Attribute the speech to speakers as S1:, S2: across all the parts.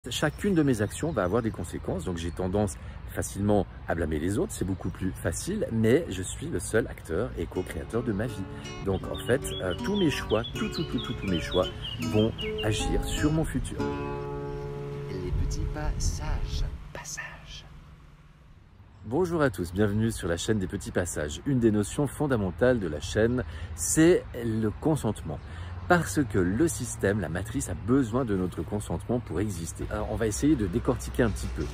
S1: Chacune de mes actions va avoir des conséquences, donc j'ai tendance facilement à blâmer les autres, c'est beaucoup plus facile, mais je suis le seul acteur et co-créateur de ma vie. Donc en fait, tous mes choix, tous mes choix vont agir sur mon futur.
S2: Les petits passages.
S1: Bonjour à tous, bienvenue sur la chaîne des petits passages. Une des notions fondamentales de la chaîne, c'est le consentement. Parce que le système, la matrice, a besoin de notre consentement pour exister. Alors, on va essayer de décortiquer un petit peu.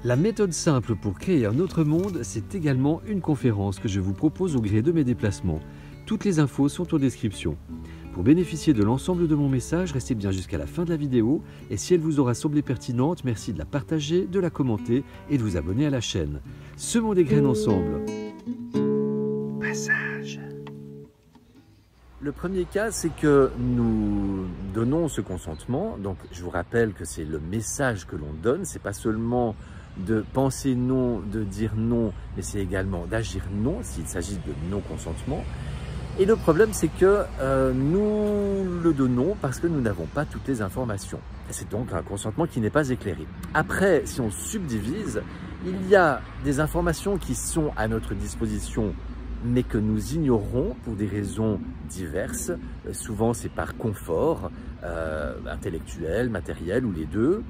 S1: La méthode simple pour créer un autre monde, c'est également une conférence que je vous propose au gré de mes déplacements. Toutes les infos sont en description. Pour bénéficier de l'ensemble de mon message, restez bien jusqu'à la fin de la vidéo. Et si elle vous aura semblé pertinente, merci de la partager, de la commenter et de vous abonner à la chaîne. Semons des graines ensemble.
S2: Passage.
S1: Le premier cas, c'est que nous donnons ce consentement. Donc, je vous rappelle que c'est le message que l'on donne. C'est pas seulement de penser non, de dire non, mais c'est également d'agir non s'il s'agit de non-consentement. Et le problème, c'est que nous le donnons parce que nous n'avons pas toutes les informations. C'est donc un consentement qui n'est pas éclairé. Après, si on subdivise, il y a des informations qui sont à notre disposition mais que nous ignorons pour des raisons diverses. Souvent, c'est par confort intellectuel, matériel ou les deux,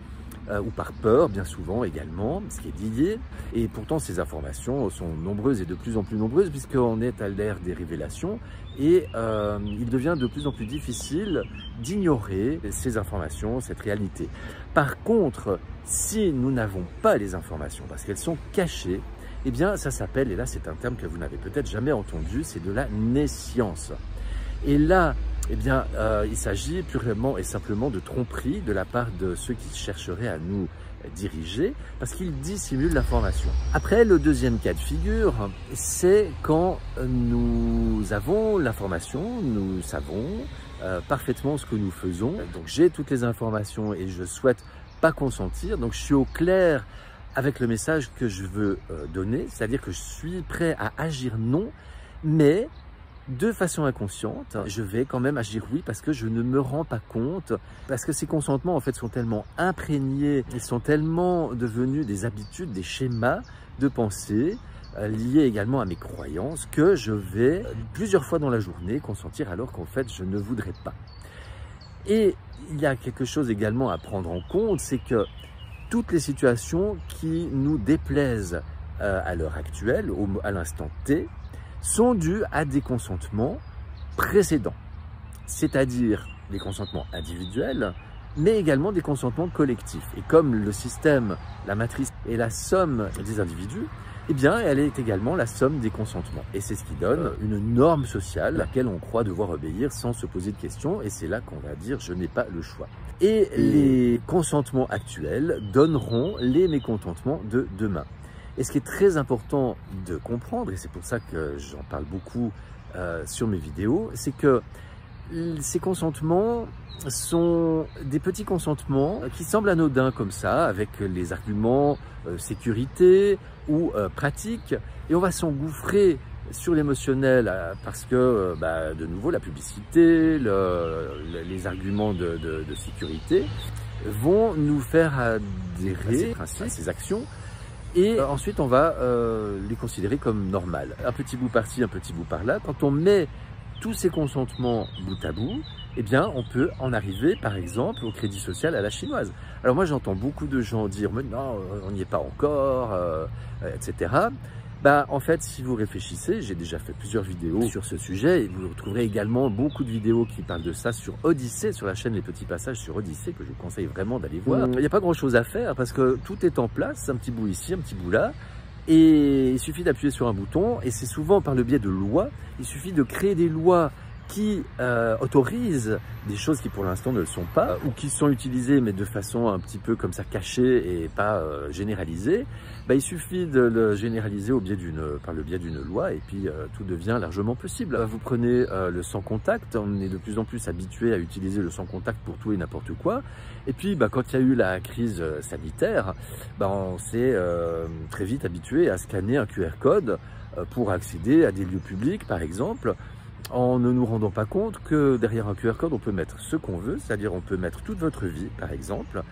S1: ou par peur, bien souvent également, ce qui est lié. Et pourtant, ces informations sont nombreuses et de plus en plus nombreuses puisqu'on est à l'ère des révélations et il devient de plus en plus difficile d'ignorer ces informations, cette réalité. Par contre, si nous n'avons pas les informations parce qu'elles sont cachées, eh bien, ça s'appelle, et là c'est un terme que vous n'avez peut-être jamais entendu, c'est de la nescience. Et là, eh bien, il s'agit purement et simplement de tromperie de la part de ceux qui chercheraient à nous diriger, parce qu'ils dissimulent l'information. Après, le deuxième cas de figure, c'est quand nous avons l'information, nous savons parfaitement ce que nous faisons. Donc j'ai toutes les informations et je souhaite pas consentir, donc je suis au clair avec le message que je veux donner, c'est-à-dire que je suis prêt à agir non, mais de façon inconsciente, je vais quand même agir oui parce que je ne me rends pas compte, parce que ces consentements en fait sont tellement imprégnés, ils sont tellement devenus des habitudes, des schémas de pensée, liés également à mes croyances, que je vais plusieurs fois dans la journée consentir alors qu'en fait je ne voudrais pas. Et il y a quelque chose également à prendre en compte, c'est que toutes les situations qui nous déplaisent à l'heure actuelle, à l'instant T, sont dues à des consentements précédents, c'est-à-dire des consentements individuels, mais également des consentements collectifs. Et comme le système, la matrice est la somme des individus, eh bien, elle est également la somme des consentements. Et c'est ce qui donne une norme sociale à laquelle on croit devoir obéir sans se poser de questions. Et c'est là qu'on va dire « je n'ai pas le choix ». Et les consentements actuels donneront les mécontentements de demain. Et ce qui est très important de comprendre, et c'est pour ça que j'en parle beaucoup sur mes vidéos, c'est que ces consentements sont des petits consentements qui semblent anodins comme ça, avec les arguments sécurité ou pratique, et on va s'engouffrer sur l'émotionnel parce que, de nouveau, la publicité, les arguments de sécurité vont nous faire adhérer à ces actions et ensuite on va les considérer comme normales. Un petit bout par-ci, un petit bout par-là. Quand on met tous ces consentements bout à bout, eh bien, on peut en arriver, par exemple, au crédit social à la chinoise. Alors moi, j'entends beaucoup de gens dire « mais non, on n'y est pas encore etc. » En fait, si vous réfléchissez, j'ai déjà fait plusieurs vidéos sur ce sujet et vous retrouverez également beaucoup de vidéos qui parlent de ça sur Odyssée, sur la chaîne Les Petits Passages sur Odyssée, que je vous conseille vraiment d'aller voir. Il n'y a pas grand-chose à faire parce que tout est en place, un petit bout ici, un petit bout là. Et il suffit d'appuyer sur un bouton et c'est souvent par le biais de lois. Il suffit de créer des lois qui autorisent des choses qui pour l'instant ne le sont pas ou qui sont utilisées mais de façon un petit peu comme ça cachée et pas généralisée. Il suffit de le généraliser par le biais d'une loi et puis tout devient largement possible. Vous prenez le sans contact, on est de plus en plus habitué à utiliser le sans contact pour tout et n'importe quoi. Et puis quand il y a eu la crise sanitaire, on s'est très vite habitué à scanner un QR code pour accéder à des lieux publics par exemple, en ne nous rendant pas compte que derrière un QR code, on peut mettre ce qu'on veut, c'est-à-dire on peut mettre toute votre vie, par exemple,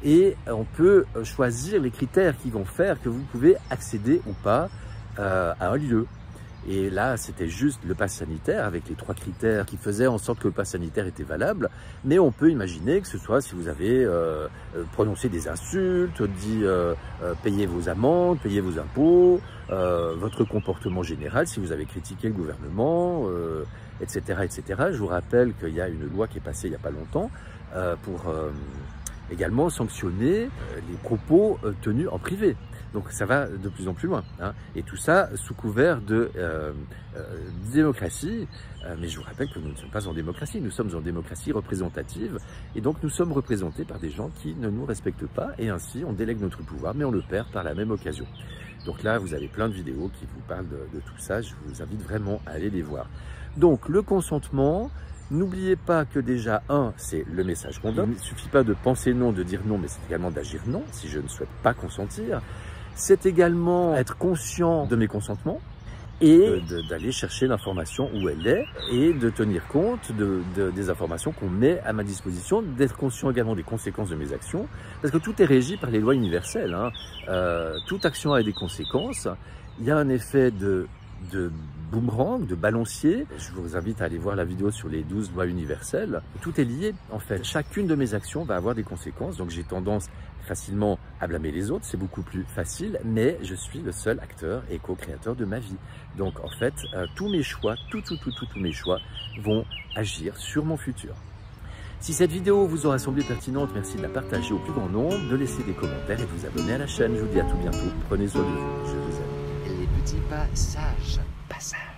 S1: et on peut choisir les critères qui vont faire que vous pouvez accéder ou pas à un lieu. Et là, c'était juste le pass sanitaire avec les 3 critères qui faisaient en sorte que le pass sanitaire était valable. Mais on peut imaginer que ce soit si vous avez prononcé des insultes, dit payez vos amendes, payez vos impôts, votre comportement général, si vous avez critiqué le gouvernement, etc., etc. Je vous rappelle qu'il y a une loi qui est passée il n'y a pas longtemps pour également sanctionner les propos tenus en privé. Donc ça va de plus en plus loin, hein. Et tout ça sous couvert de démocratie. Mais je vous rappelle que nous ne sommes pas en démocratie, nous sommes en démocratie représentative. Et donc nous sommes représentés par des gens qui ne nous respectent pas. Et ainsi on délègue notre pouvoir, mais on le perd par la même occasion. Donc là vous avez plein de vidéos qui vous parlent de tout ça. Je vous invite vraiment à aller les voir. Donc le consentement, n'oubliez pas que déjà, c'est le message qu'on donne. Il ne suffit pas de penser non, de dire non, mais c'est également d'agir non, si je ne souhaite pas consentir. C'est également être conscient de mes consentements et d'aller chercher l'information où elle est et de tenir compte des informations qu'on met à ma disposition, d'être conscient également des conséquences de mes actions, parce que tout est régi par les lois universelles, hein. Toute action a des conséquences. Il y a un effet de boomerang, de balancier. Je vous invite à aller voir la vidéo sur les 12 lois universelles. Tout est lié en fait. Chacune de mes actions va avoir des conséquences, donc j'ai tendance facilement à blâmer les autres, c'est beaucoup plus facile, mais je suis le seul acteur et co-créateur de ma vie. Donc en fait, tous mes choix, tous mes choix vont agir sur mon futur. Si cette vidéo vous aura semblé pertinente, merci de la partager au plus grand nombre, de laisser des commentaires et de vous abonner à la chaîne. Je vous dis à tout bientôt, prenez soin de vous, je vous aime.
S2: Les petits pas sages. Passage.